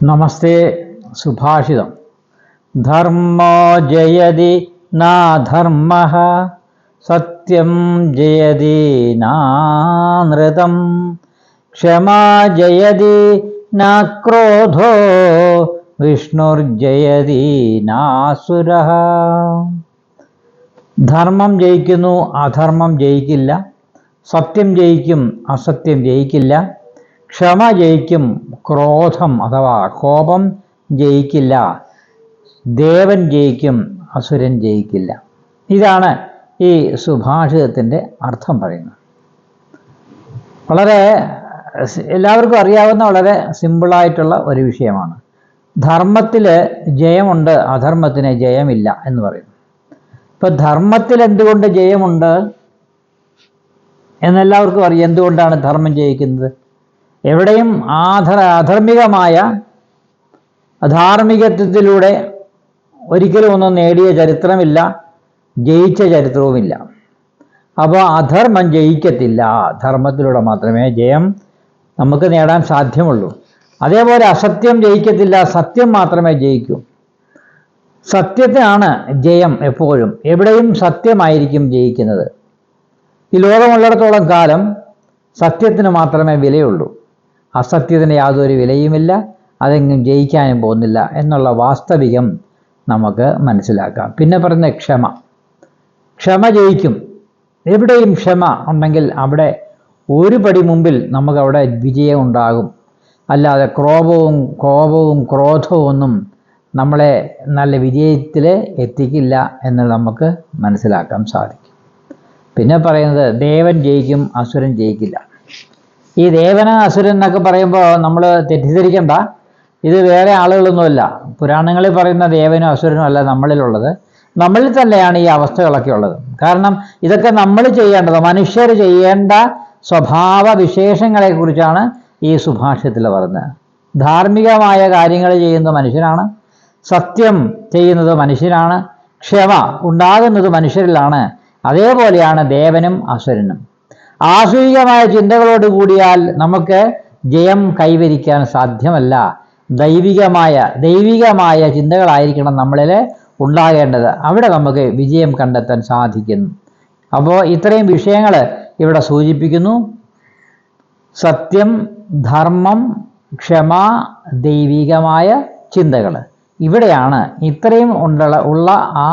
നമസ്തേ. സുഭാഷിതം. ധർമ്മോ ജയതി നാധർമ്മഃ സത്യം ജയതി നാനൃതം ക്ഷമാ ജയതി ന ക്രോധോ വിഷ്ണുർജയതി നാസുരഃ. ധർമ്മം ജയിക്കുന്നു, അധർമ്മം ജയിക്കില്ല. സത്യം ജയിക്കും, അസത്യം ജയിക്കില്ല. ക്ഷമ ജയിക്കും, ക്രോധം അഥവാ കോപം ജയിക്കില്ല. ദേവൻ ജയിക്കും, അസുരൻ ജയിക്കില്ല. ഇതാണ് ഈ സുഭാഷിതത്തിൻ്റെ അർത്ഥം പറയുന്നത്. വളരെ എല്ലാവർക്കും അറിയാവുന്ന വളരെ സിമ്പിളായിട്ടുള്ള ഒരു വിഷയമാണ്. ധർമ്മത്തിൽ ജയമുണ്ട്, അധർമ്മത്തിന് ജയമില്ല എന്ന് പറയുന്നു. ഇപ്പം ധർമ്മത്തിൽ എന്തുകൊണ്ട് ജയമുണ്ട് എന്നെല്ലാവർക്കും അറിയാം. എന്തുകൊണ്ടാണ് ധർമ്മം ജയിക്കുന്നത്? എവിടെയും അധർമ്മികമായ അധാർമികത്വത്തിലൂടെ ഒരിക്കലും ഒന്നും നേടിയ ചരിത്രമില്ല, ജയിച്ച ചരിത്രവുമില്ല. അപ്പോൾ അധർമ്മം ജയിക്കത്തില്ല. ധർമ്മത്തിലൂടെ മാത്രമേ ജയം നമുക്ക് നേടാൻ സാധ്യമുള്ളൂ. അതേപോലെ അസത്യം ജയിക്കത്തില്ല, സത്യം മാത്രമേ ജയിക്കൂ. സത്യത്തിനാണ് ജയം എപ്പോഴും. എവിടെയും സത്യമായിരിക്കും ജയിക്കുന്നത്. ഈ ലോകമുള്ളിടത്തോളം കാലം സത്യത്തിന് മാത്രമേ വിലയുള്ളൂ. അസത്യത്തിന് യാതൊരു വിലയുമില്ല, അതെങ്ങും ജയിക്കാനും പോകുന്നില്ല എന്നുള്ള വാസ്തവികം നമുക്ക് മനസ്സിലാക്കാം. പിന്നെ പറയുന്ന ക്ഷമ. ക്ഷമ ജയിക്കും. എവിടെയും ക്ഷമ ഉണ്ടെങ്കിൽ അവിടെ ഒരു പടി മുമ്പിൽ നമുക്കവിടെ വിജയം ഉണ്ടാകും. അല്ലാതെ കോപവും ക്രോധവും ഒന്നും നമ്മളെ നല്ല വിജയത്തിൽ എത്തിക്കില്ല എന്ന് നമുക്ക് മനസ്സിലാക്കാൻ സാധിക്കും. പിന്നെ പറയുന്നത് ദേവൻ ജയിക്കും, അസുരൻ ജയിക്കില്ല. ഈ ദേവന അസുരൻ എന്നൊക്കെ പറയുമ്പോൾ നമ്മൾ തെറ്റിദ്ധരിക്കണ്ട. ഇത് വേറെ ആളുകളൊന്നുമല്ല. പുരാണങ്ങളിൽ പറയുന്ന ദേവനും അസുരനും അല്ല നമ്മളിലുള്ളത്. നമ്മളിൽ തന്നെയാണ് ഈ അവസ്ഥകളൊക്കെ ഉള്ളത്. കാരണം ഇതൊക്കെ നമ്മൾ ചെയ്യേണ്ടത്, മനുഷ്യർ ചെയ്യേണ്ട സ്വഭാവ വിശേഷങ്ങളെക്കുറിച്ചാണ് ഈ സുഭാഷിതത്തിൽ പറയുന്നത്. ധാർമ്മികമായ കാര്യങ്ങൾ ചെയ്യുന്നത് മനുഷ്യനാണ്, സത്യം ചെയ്യുന്നത് മനുഷ്യനാണ്, ക്ഷമ ഉണ്ടാകുന്നത് മനുഷ്യരിലാണ്. അതേപോലെയാണ് ദേവനും അസുരനും. ആസുരികമായ ചിന്തകളോട് കൂടിയാൽ നമുക്ക് ജയം കൈവരിക്കാൻ സാധ്യമല്ല. ദൈവികമായ ചിന്തകളായിരിക്കണം നമ്മളിൽ ഉണ്ടാകേണ്ടത്. അവിടെ നമുക്ക് വിജയം കണ്ടെത്താൻ സാധിക്കുന്നു. അപ്പോൾ ഇത്രയും വിഷയങ്ങൾ ഇവിടെ സൂചിപ്പിക്കുന്നു. സത്യം, ധർമ്മം, ക്ഷമ, ദൈവികമായ ചിന്തകൾ. ഇവിടെയാണ് ഇത്രയും ഉള്ള ആ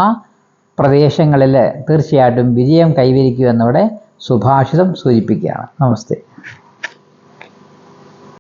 പ്രദേശങ്ങളിൽ തീർച്ചയായിട്ടും വിജയം കൈവരിക്കുമെന്നിവിടെ സുഭാഷിതം സൂചിപ്പിക്കുകയാണ്. നമസ്തേ.